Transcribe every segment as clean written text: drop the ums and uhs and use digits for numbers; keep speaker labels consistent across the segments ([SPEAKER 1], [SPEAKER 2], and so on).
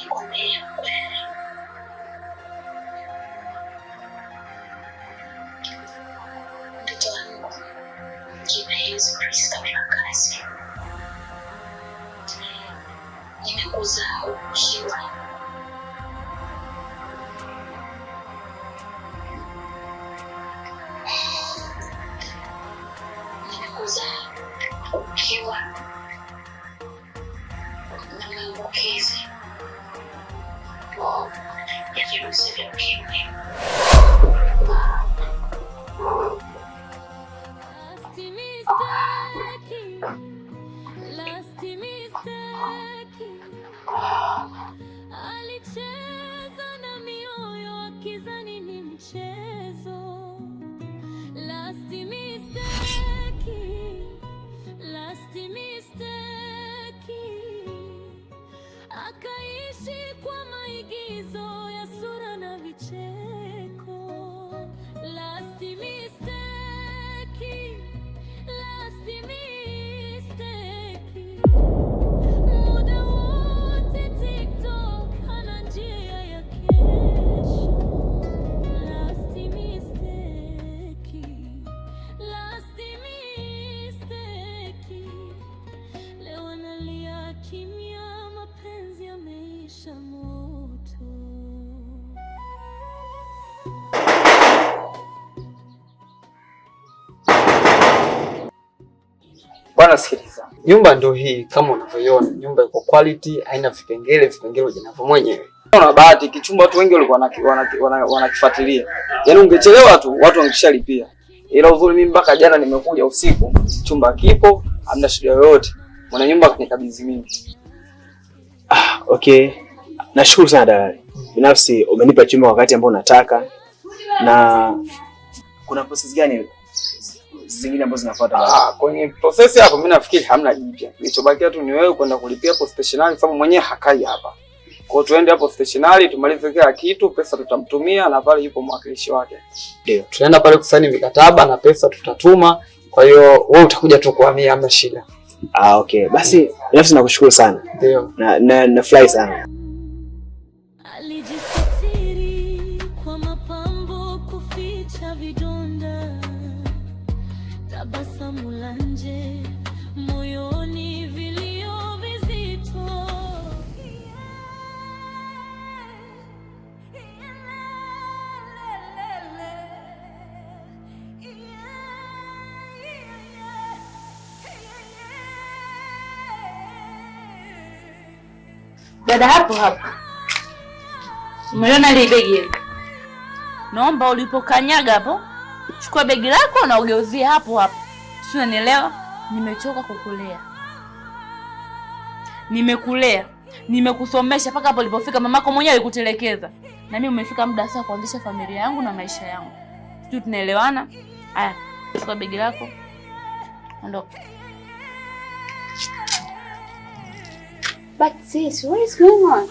[SPEAKER 1] nikwambie kweli. Mtoto wangu jina Yesu Kristo Mlakazi. Nimekuzaa ukiwa na maambukizi ya virusi vya ukimwi.
[SPEAKER 2] Alicheza na mioyo akizani ni mchezo. Last mistake. Akaishi kwa maigizo ya sura na vicheko. Last mistake. Muda wote TikTok ana njia ya kesho. Last mistake. Leo analia kimya, mapenzi yameisha moto.
[SPEAKER 3] Bwana sikiliza. Nyumba ndio hii kama unavyoiona. Nyumba iko quality, haina vipengele ujinavyo mwenyewe. Una bahati kichumba watu wengi walikuwa wanakifuatilia. Yaani ungechelewa tu watu wangeshalipia. Ila uzuri mimi mpaka jana nimekuja usiku, chumba kipo, hamna shida yoyote. Mwana nyumba kanikabidhi mimi.
[SPEAKER 4] Okay. Nashukuru sana dalali. Binafsi umenipa chumba wakati ambao nataka. Na kuna process gani zingine ambazo zinafuata?
[SPEAKER 3] Kwenye process hapo mimi nafikiri hamna jipya. Kilichobakia tu ni wewe kwenda kulipia hapo stationery sababu mwenyewe hakai hapa. Kwa hiyo tuende hapo stationery tumalize kila kitu, pesa tutamtumia na pale yupo mwakilishi wake.
[SPEAKER 4] Ndio.
[SPEAKER 3] Tunaenda pale kusaini mikataba na pesa tutatuma. Kwa hiyo wewe utakuja tu kuhamia, hamna shida.
[SPEAKER 4] Okay. Basi binafsi nakushukuru sana.
[SPEAKER 3] Ndio.
[SPEAKER 4] Na fly sana.
[SPEAKER 2] Alijisitiri kwa mapambo kuficha vidonda. Tabasamu la nje, moyoni vilio vizito.
[SPEAKER 5] Dada hapo. Umeona ile begi? Naomba ulipokanyaga hapo, chukua begi lako na ugeuzie hapo. Si unanielewa? Nimechoka kukulea. Nimekulea. Nimekusomesha mpaka hapo ulipofika. Mamako mwenyewe alikutelekeza. Na mimi umefika muda sasa kuanzisha familia yangu na maisha yangu. Sisi tunaelewana? Haya, chukua begi lako. Ondoka.
[SPEAKER 6] But sis, what is going on?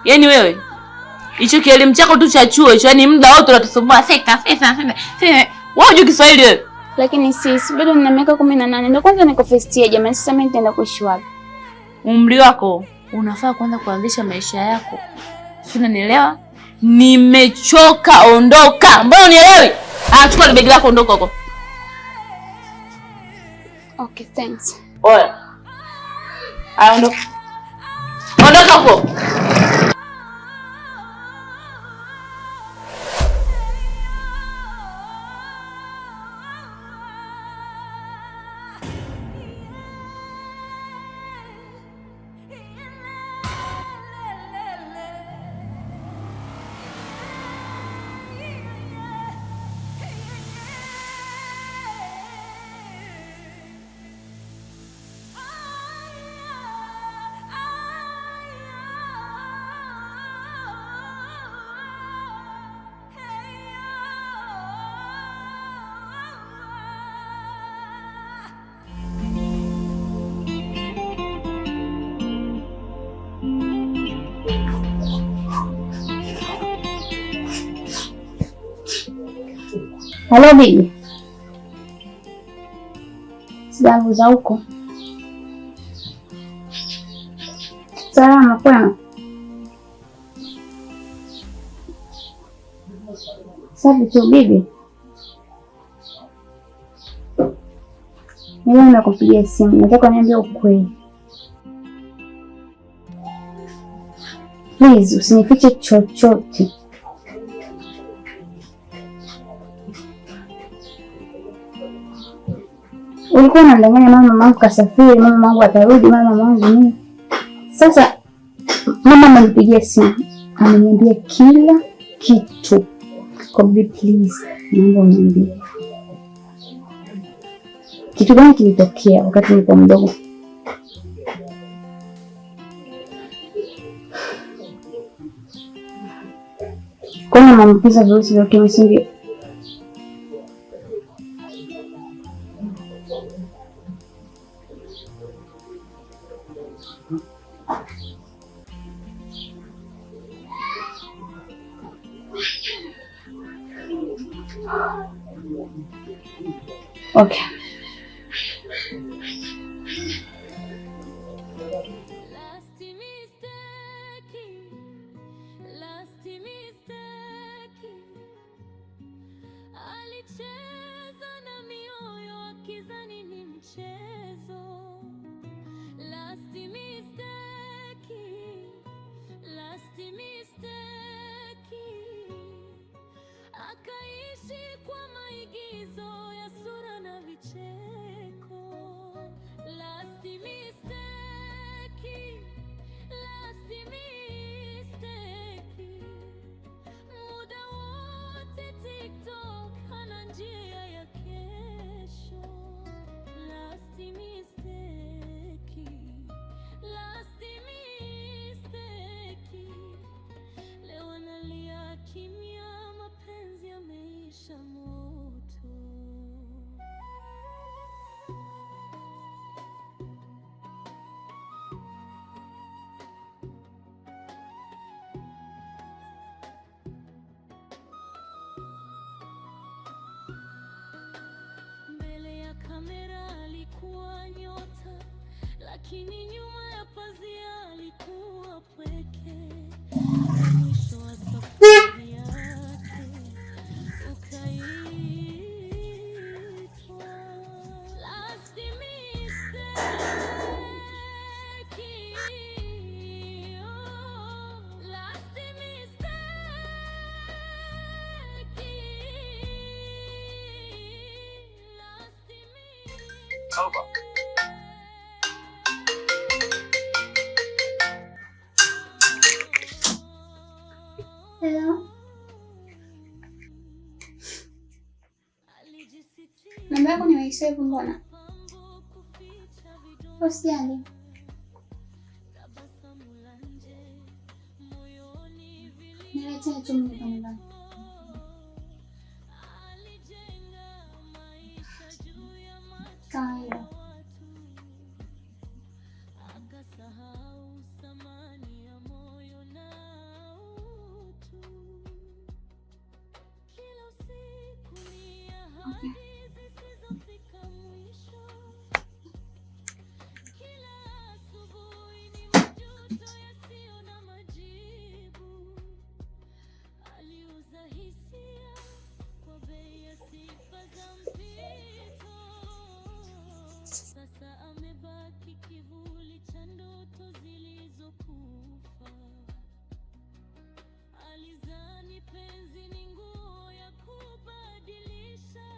[SPEAKER 5] Yaani wewe hicho kielimu chako tu cha chuo hicho, yaani muda wote unatusumbua seka. Wewe unajua Kiswahili wewe?
[SPEAKER 6] Lakini sis, bado nina miaka 18. Ndio kwanza niko first year jamani, sasa mimi nitaenda kuishi wapi?
[SPEAKER 5] Umri wako unafaa kwanza kuanzisha maisha yako. Si unanielewa? Nimechoka, ondoka. Mbona unielewi? Chukua begi lako ondoka huko.
[SPEAKER 6] Okay, thanks.
[SPEAKER 5] Oya. Ondoka. Ondoka huko.
[SPEAKER 6] Hello bibi. Zangu za huko. Salama kwema. Safi tu bibi. Mimi nimekupigia simu, nataka niambie ukweli. Please, usinifiche chochote. Ulikuwa unamdanganya mama, mamangu kasafiri, mama mamangu atarudi, mama mamangu nini. Sasa mama amenipigia simu, ameniambia kila kitu. Kwa bibi please, naomba uniambie. Kitu gani kilitokea wakati nilikuwa mdogo? Kuna maambukizi ya virusi vya ukimwi, si ndio? Okay.
[SPEAKER 2] Alicheza na mioyo akizani ni mchezo. Last mistake. Akaishi kwa maigizo ya sura na vicheko. Last mistake. Muda wote TikTok hana njia ya kesho. Last mistake. Leo analia kimya, mapenzi yameisha moto. Mbele ya kamera alikuwa nyota, lakini nyuma ya pazia alikuwa pweke. Mwisho wa safari yake ukaitwa last mistake. Last mistake.
[SPEAKER 6] Hello. Namba yako nimeisave mbona? Usijali. Niletea tu mimi nyumbani. Kawaida.
[SPEAKER 2] Sasa amebaki kivuli cha ndoto zilizokufa. Alizani penzi ni nguo ya kubadilisha.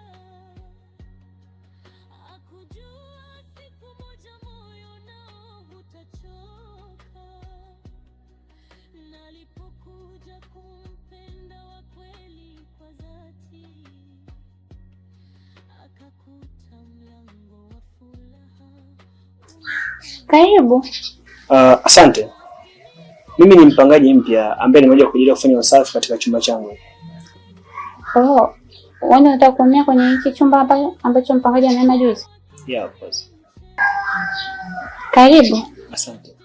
[SPEAKER 2] Hakujua siku moja moyo nao utachoka. Nalipokuja kumpenda wa kweli kwa dhati, akakuta mlango wa furaha.
[SPEAKER 6] Karibu.
[SPEAKER 4] Asante. Mimi ni mpangaji mpya ambaye nimekuja kwa ajili ya kufanya usafi katika chumba changu.
[SPEAKER 6] Oh, wewe unataka kuhamia kwenye hiki chumba ambacho mpangaji ameenda juzi?
[SPEAKER 4] Yeah, of course.
[SPEAKER 6] Karibu.
[SPEAKER 4] Asante.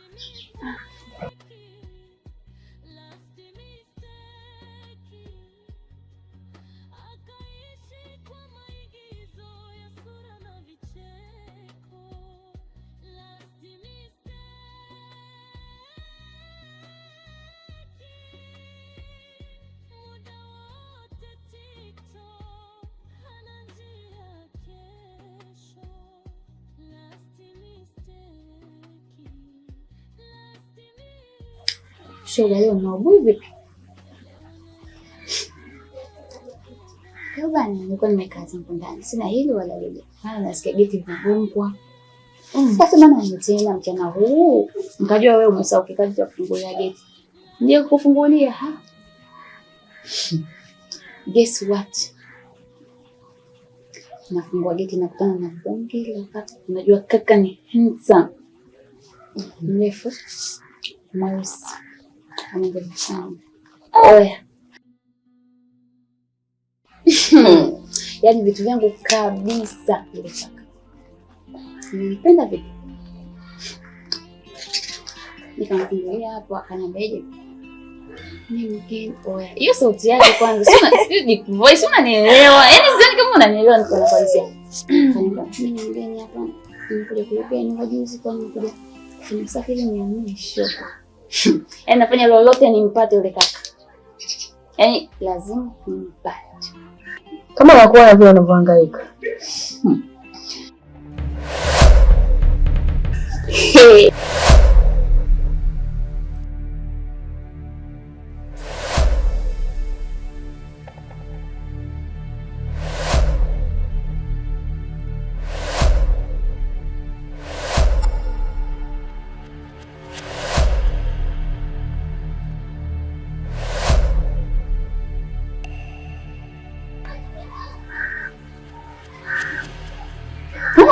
[SPEAKER 6] Shoga leo na ubuvi. Leo bana nilikuwa nimekaa zangu ndani. Sina hili wala lile. Maana nasikia geti linagongwa. Sasa bana nimetina mchana huu. Nikajua wewe umesahau kikazi cha kufungulia geti. Ndio kufungulia ha. Guess what? Nafungua geti nakutana na bonge la kaka. Unajua kaka ni handsome. Mrefu. Mweusi. Anaangalia sana. Oya. Yaani vitu vyangu kabisa ile kaka. Nilipenda vipi? Nikamfungulia hapo akaniambiaje? Mimi oya. Hiyo sauti yake kwanza sio deep voice unanielewa. Yaani sioni kama unanielewa niko na kuanzia. Mimi ngeni hapa. Nimekuja kulipia nyumba juzi kwa nimekuja kufanya usafi ili nionyeshe. Yaani nafanya lolote nimpate yule kaka. Yaani lazima nimpate.
[SPEAKER 7] Kama nakuwa na vile unavyohangaika.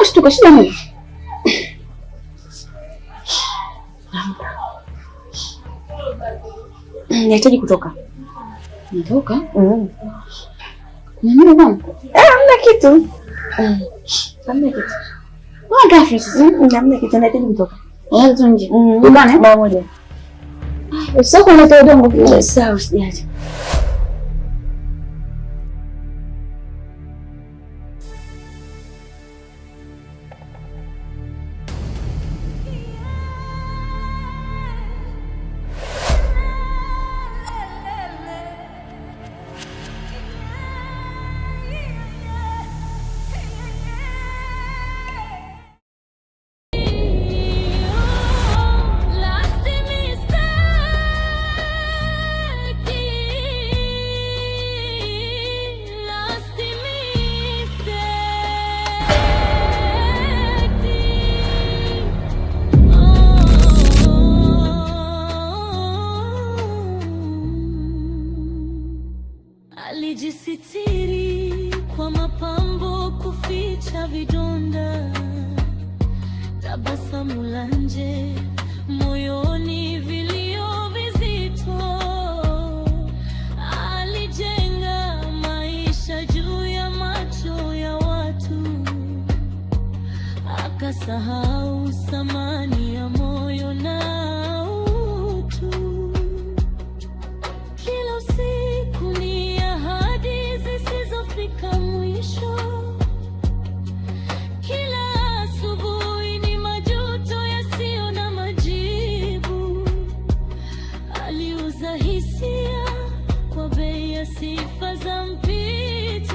[SPEAKER 6] Shtuka shida nini? Nahitaji kutoka. Nitoka? Nini bwana?
[SPEAKER 7] Hamna kitu.
[SPEAKER 6] Hamna kitu. Mbona ghafla sasa?
[SPEAKER 7] Hamna kitu, nahitaji kutoka.
[SPEAKER 6] Wewe tu nje. Bwana,
[SPEAKER 7] mara moja.
[SPEAKER 6] Usako unatoa udongo. Sawa, usiache.
[SPEAKER 2] Alijisitiri kwa mapambo kuficha vidonda, tabasamu la nje, moyoni vilio vizito. Alijenga maisha juu ya macho ya watu, akasahau thamani ya moyo na utu. Kila usiku ni ahadi zisizofika mwisho.